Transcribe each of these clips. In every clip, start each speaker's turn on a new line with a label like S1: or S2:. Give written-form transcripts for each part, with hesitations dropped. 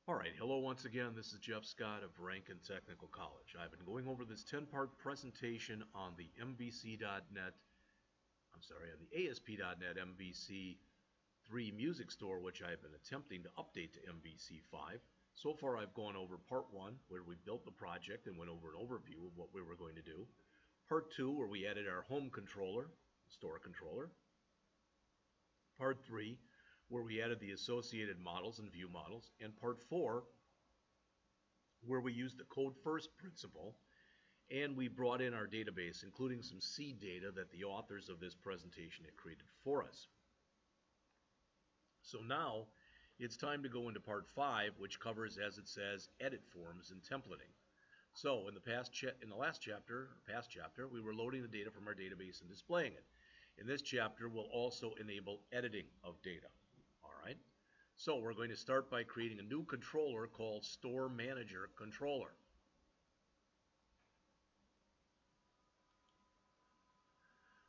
S1: Alright, hello once again, this is Jeff Scott of Rankin Technical College. I've been going over this 10-part presentation on the MVC.net, on the ASP.NET MVC 3 MusicStore, which I've been attempting to update to MVC 5. So far I've gone over Part 1, where we built the project and went over an overview of what we were going to do. Part 2, where we added our home controller, store controller. Part 3, where we added the associated models and view models, and Part 4, where we used the code first principle, and we brought in our database, including some seed data that the authors of this presentation had created for us. So now it's time to go into Part 5, which covers, as it says, edit forms and templating. So in the last chapter, we were loading the data from our database and displaying it. In this chapter, we'll also enable editing of data. Alright, so we're going to start by creating a new controller called Store Manager Controller.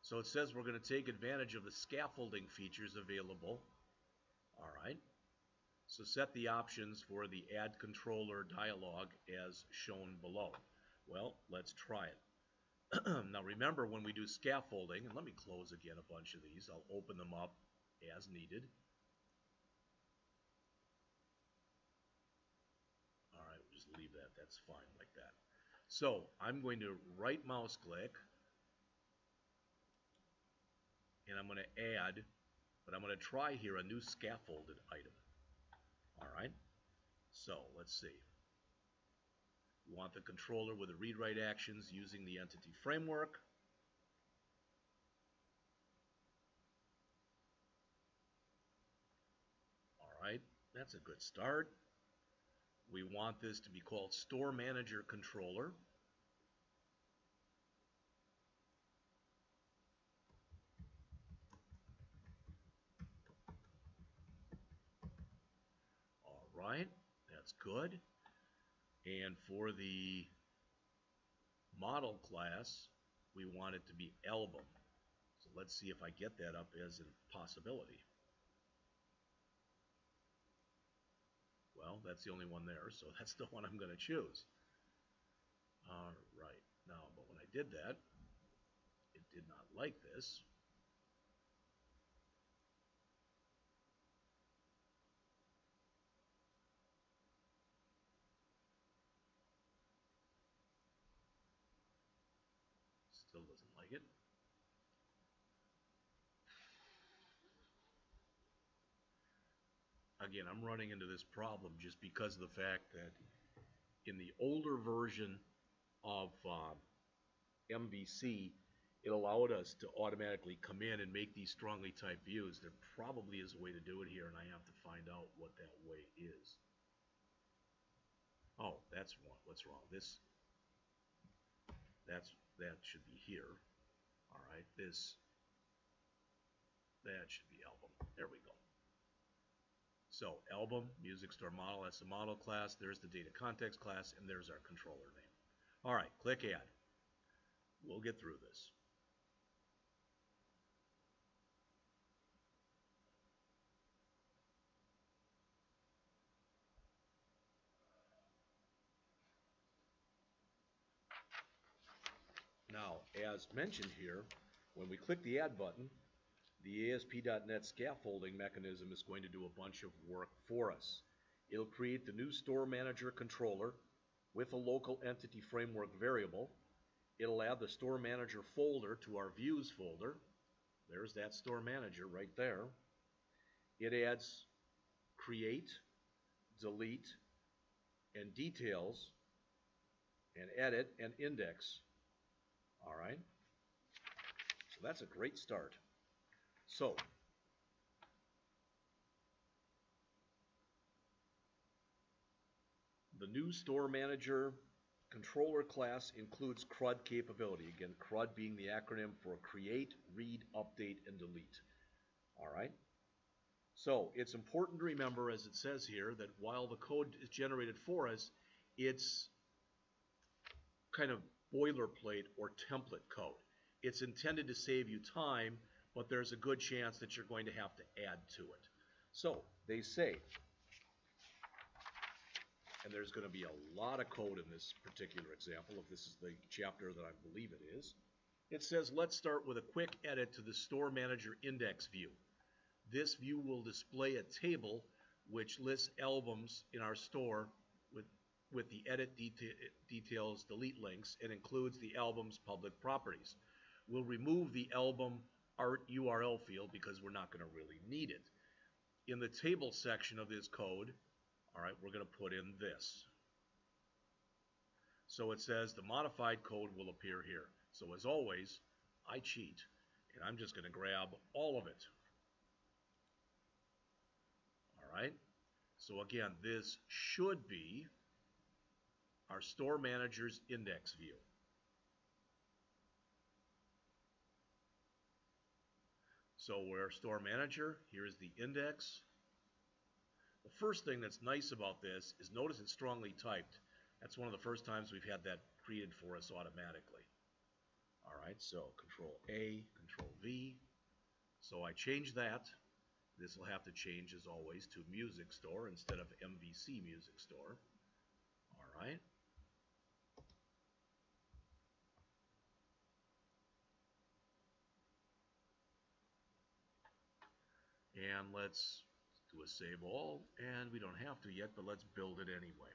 S1: So it says we're going to take advantage of the scaffolding features available. Alright, so set the options for the Add Controller dialog as shown below. Well, let's try it. Now remember, when we do scaffolding, and let me close again a bunch of these, I'll open them up as needed. Alright, we'll just leave that, that's fine like that. So I'm going to right mouse click, and I'm going to add, but I'm going to try here a new scaffolded item. Alright, so let's see. We want the controller with the read-write actions using the entity framework. Alright, that's a good start. We want this to be called Store Manager Controller. Alright, that's good. And for the model class, we want it to be album. So let's see if I get that up as a possibility. Well, that's the only one there, so that's the one I'm going to choose. Alright, now, but when I did that, it did not like this. Still doesn't like it. Again, I'm running into this problem just because of the fact that in the older version of MVC, it allowed us to automatically come in and make these strongly typed views. There probably is a way to do it here, and I have to find out what that way is. Oh, that's what's wrong. That should be here. All right, that should be album. There we go. So album, MusicStore model, that's the model class. There's the data context class, and there's our controller name. All right, click add. We'll get through this. Now, as mentioned here, when we click the add button, the ASP.NET scaffolding mechanism is going to do a bunch of work for us. It'll create the new Store Manager controller with a local entity framework variable. It'll add the Store Manager folder to our Views folder. There's that Store Manager right there. It adds Create, Delete, and Details, and Edit, and Index. All right. So that's a great start. So, the new Store Manager controller class includes CRUD capability. Again, CRUD being the acronym for Create, Read, Update, and Delete. All right. So it's important to remember, as it says here, that while the code is generated for us, it's kind of boilerplate or template code. It's intended to save you time, but there's a good chance that you're going to have to add to it. So they say and there's going to be a lot of code in this particular example, if this is the chapter that I believe it is. It says, let's start with a quick edit to the Store Manager Index view. This view will display a table which lists albums in our store with the edit details, delete links, and includes the album's public properties. We'll remove the album art URL field because we're not going to really need it. In the table section of this code, all right, we're going to put in this. So it says the modified code will appear here. So as always, I cheat, and I'm just going to grab all of it. All right. So again, this should be our Store Manager's Index view. So we're Store Manager. Here's the index. The first thing that's nice about this is notice it's strongly typed. That's one of the first times we've had that created for us automatically. All right, so Control A, Control V. So I change that. This will have to change, as always, to MusicStore instead of MVC MusicStore. All right. And let's do a save all, and we don't have to yet, but let's build it anyway.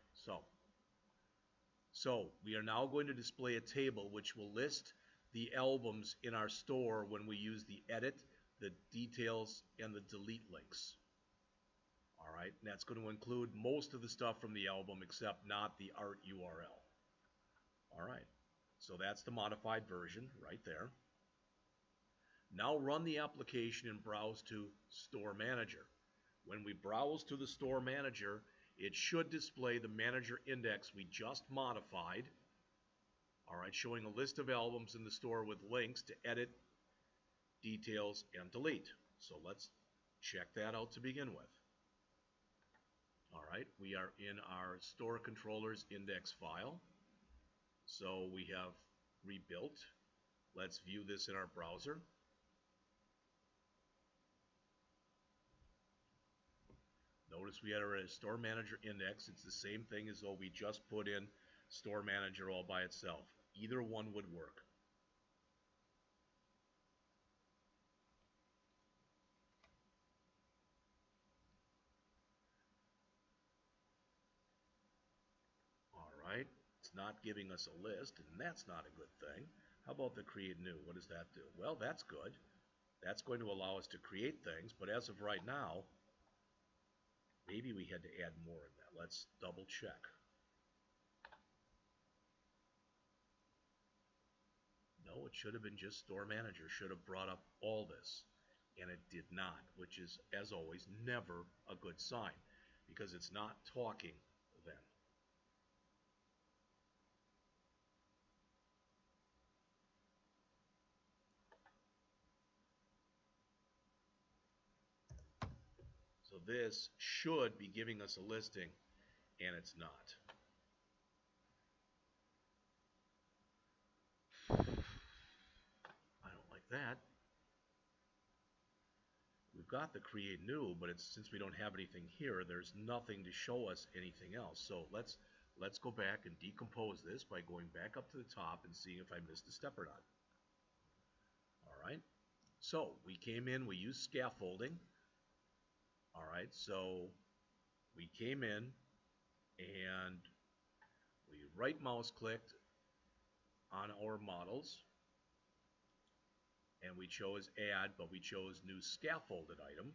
S1: So we are now going to display a table which will list the albums in our store when we use the edit, the details, and the delete links. All right, and that's going to include most of the stuff from the album except not the art URL. All right, so that's the modified version right there. Now run the application and browse to Store Manager. When we browse to the Store Manager, it should display the manager index we just modified. All right, showing a list of albums in the store with links to edit, details, and delete. So let's check that out to begin with. All right, we are in our Store Controllers index file. So we have rebuilt. Let's view this in our browser. Notice we had our Store Manager index. It's the same thing as though we just put in Store Manager all by itself. Either one would work. All right, it's not giving us a list, and that's not a good thing. How about the create new? What does that do? Well, that's good. That's going to allow us to create things, but as of right now, maybe we had to add more in that. Let's double check. No, it should have been just Store Manager. Should have brought up all this, and it did not, which is, as always, never a good sign because it's not talking then. So this should be giving us a listing, and it's not. I don't like that. We've got the create new, but it's, since we don't have anything here, there's nothing to show us anything else. So let's go back and decompose this by going back up to the top and seeing if I missed a step or not. All right. So we came in, we used scaffolding. All right. So we came in and we right mouse clicked on our models and we chose add, but we chose new scaffolded item,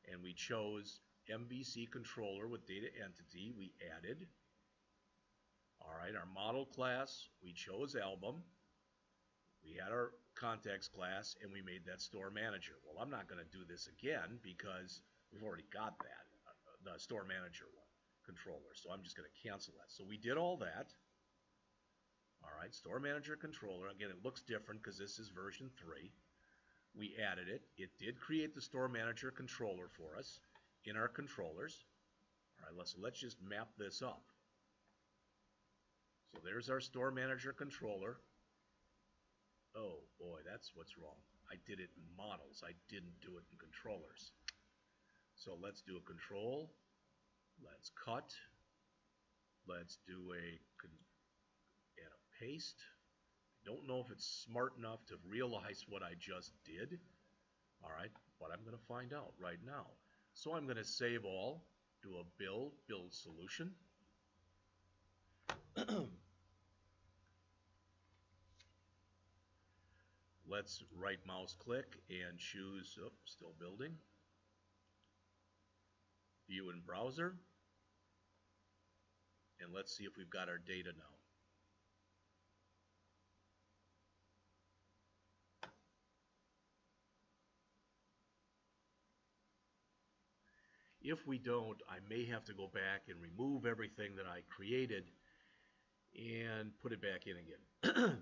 S1: and we chose MVC controller with data entity. We added. All right, our model class, we chose album. We had our context class, and we made that Store Manager. Well, I'm not going to do this again because we've already got that, the Store Manager one, controller. So I'm just going to cancel that. So we did all that. All right, Store Manager controller. Again, it looks different because this is version 3. We added it. It did create the Store Manager controller for us in our controllers. All right, let's just map this up. So there's our Store Manager controller. Oh boy, that's what's wrong. I did it in models. I didn't do it in controllers. So let's do a control. Let's cut. Let's do add a paste. Don't know if it's smart enough to realize what I just did. All right, but I'm going to find out right now. So I'm going to save all, do a build solution. Let's right mouse click and choose, still building, view in browser, and let's see if we've got our data now. If we don't, I may have to go back and remove everything that I created and put it back in again.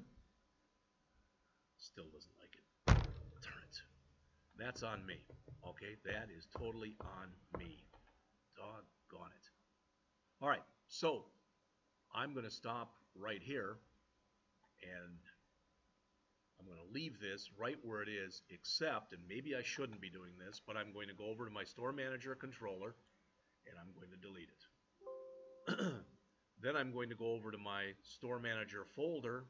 S1: Still doesn't like it. Darn it. That's on me. Okay, that is totally on me. Doggone it. All right, so I'm going to stop right here, and I'm going to leave this right where it is, except, and maybe I shouldn't be doing this, but I'm going to go over to my Store Manager controller, and I'm going to delete it. Then I'm going to go over to my Store Manager folder,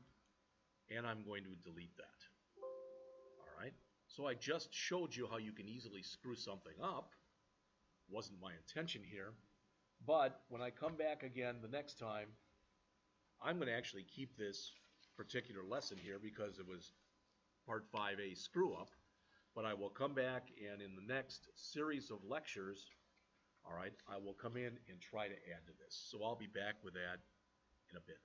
S1: and I'm going to delete that. All right, so I just showed you how you can easily screw something up. Wasn't my intention here, but when I come back again the next time, I'm going to actually keep this particular lesson here because it was Part 5a screw up, but I will come back, and in the next series of lectures, all right, I will come in and try to add to this. So I'll be back with that in a bit.